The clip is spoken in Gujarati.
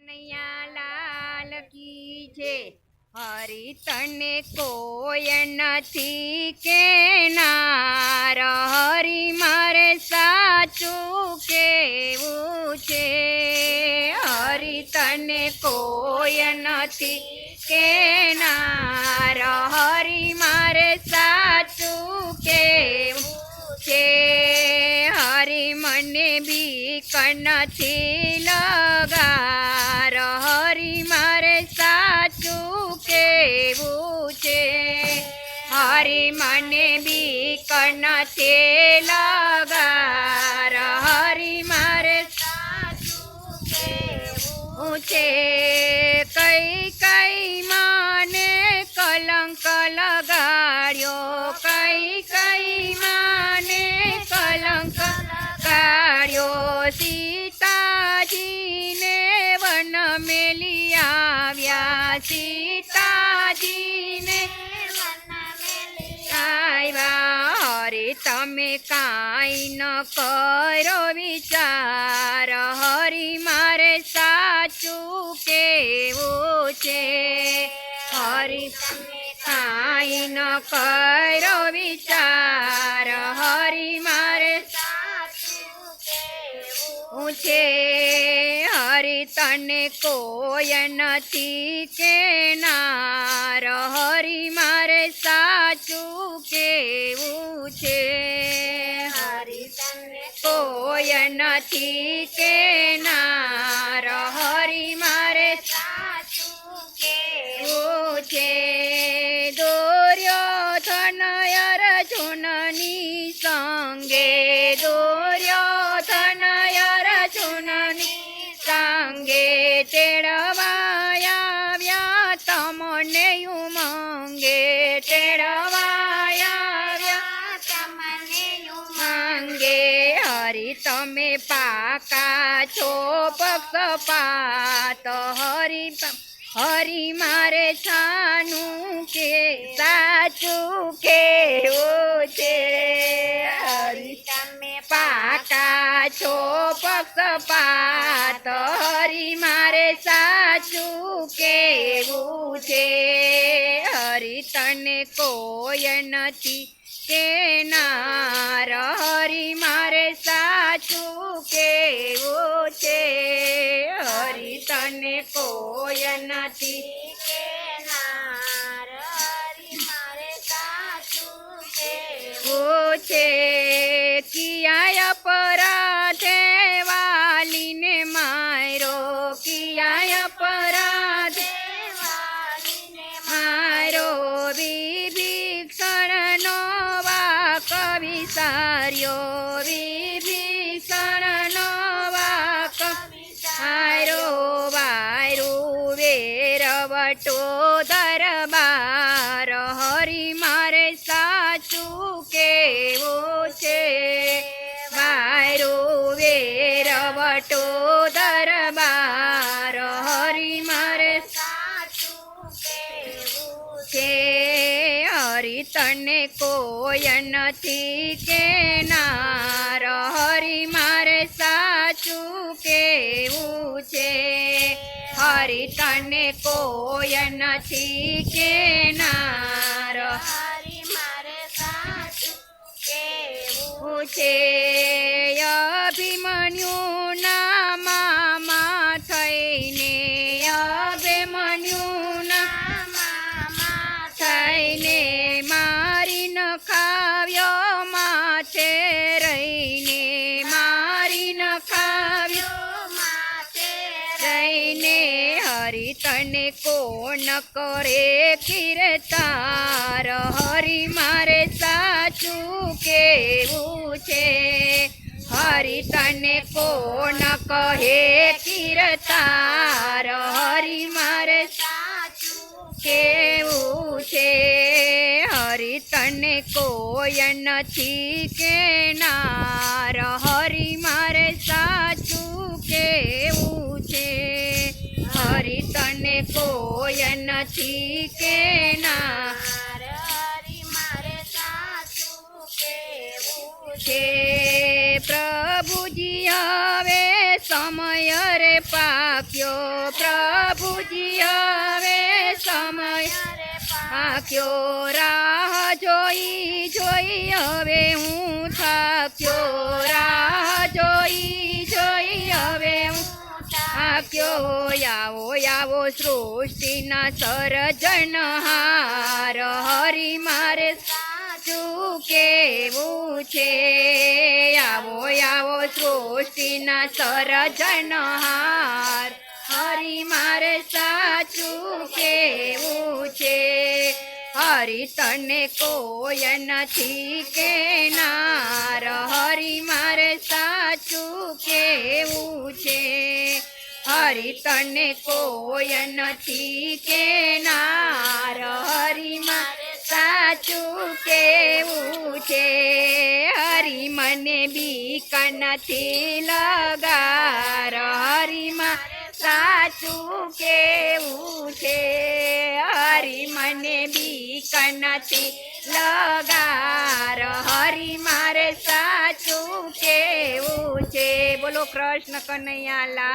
કનૈયા લાલ કી છે હરી તને કોઈ નથી કેનાર હરી મારે સાચું કેવું છે હરી તને કોઈ નથી કેનાર હરી મારે સાચું કેવું છે હરી મને બીક નથી લગાર હરી મારે સાચું કેવું છે હરી મને બીક નથી લગાર હરી મારે સાચું કેવું છે કઈ કઈ મને કલંક લગાડ્યો કઈ કઈ મને કલંક લગાડ્યો સીતાજીને વન મેલી આવ્યા સીતાજીને આવ્યા હરી તમે કાંઈ ન કરો વિચાર હરી મારે સાચું કેવું છે હરી તમે કાંઈ ન કરો વિચાર હરી મારે સાચું કેવું છે હરી તને કોઈ નથી કેનાર હરી મારે સાચું કેવું છે હરી તને કોઈ નથી કેનાર હરી મારે સાચું કેવું છે દુર્યોધન અર્જુનની સંગે દુર્યોધન અર્જુનની સંગે તેડવાયા આવ્યા તમને ઉમંગે તેડવાયા આવ્યા તમને ઉમંગે હરી તમે પાકા છો પક્ષપાત હરી મારે છાનું કે સાચું કેવું છે હરી તમે પાકા છો પક્ષપાત હરી મારે સાચું કેવું છે હરી તને કોઈ નથી કેનાર હરી મારે સાચું કેવું છે હરી તને કોઈ નથી કેનાર હરી મારે સાચું કેવું છે કિયાય અપરાધે વાલીને માર્યો કિયાય અપરાધે વાલીને માર્યો વિભીષણનો વાક વિસાર્યો વિભીષણનો વાક વિસાર્યો વાયરું વેરવટો દરબાર હરી મારે સાચું કેવું છે વાયરું વેરવટો દરબાર હરી મારે સાચું કેવું છે હરી તને કોઈ નથી કેનાર હરી મારે સાચું કેવું છે હરી તને કોઈ નથી કેનાર હરી મારે સાચું કેવું છે અભિમન્યુના મામા થઈને અભિમન્યુના મામા થઈને મારી ન ખાવ્યો માથે રહીને મારી ન ખાવ્યો માથે રહીને હરી તને કોણ કરે કીર્તાર હરી મારે સાચું કેવું છે હરી તને કોણ કહે કીર્તાર હરી મારે સાચું કેવું છે હરી તને કોઈ નથી કેનાર હરી મારે સાચું કેવું છે હરી તને કોઈ નથી કેનાર હરી મારે સાચું કેવું છે પ્રભુજી હવે સમય રે પાક્યો પ્રભુજી હવે સમય પાક્યો રાહ જોઈ જોઈ હવે હું થાક્યો રાહ જોઈ જોઈ હવે હું થાક્યો આવો આવો સૃષ્ટિના સર્જનહાર હરી મારે સાચું કેવું છે આવો આવો સૃષ્ટિના સર્જનહાર હરી મારે સાચું કેવું છે હરી તને કોઈ નથી કેનાર હરી મારે સાચું કેવું છે હરી તને કોઈ નથી કેનાર હરી મારે સાચું કેવું છે હરી મને બીક નથી લગાર હરી મારે સાચું કેવું છે હરી મને બીક નથી લગાર હરી મારે સાચું કેવું છે બોલો કૃષ્ણ કનૈયા લાલ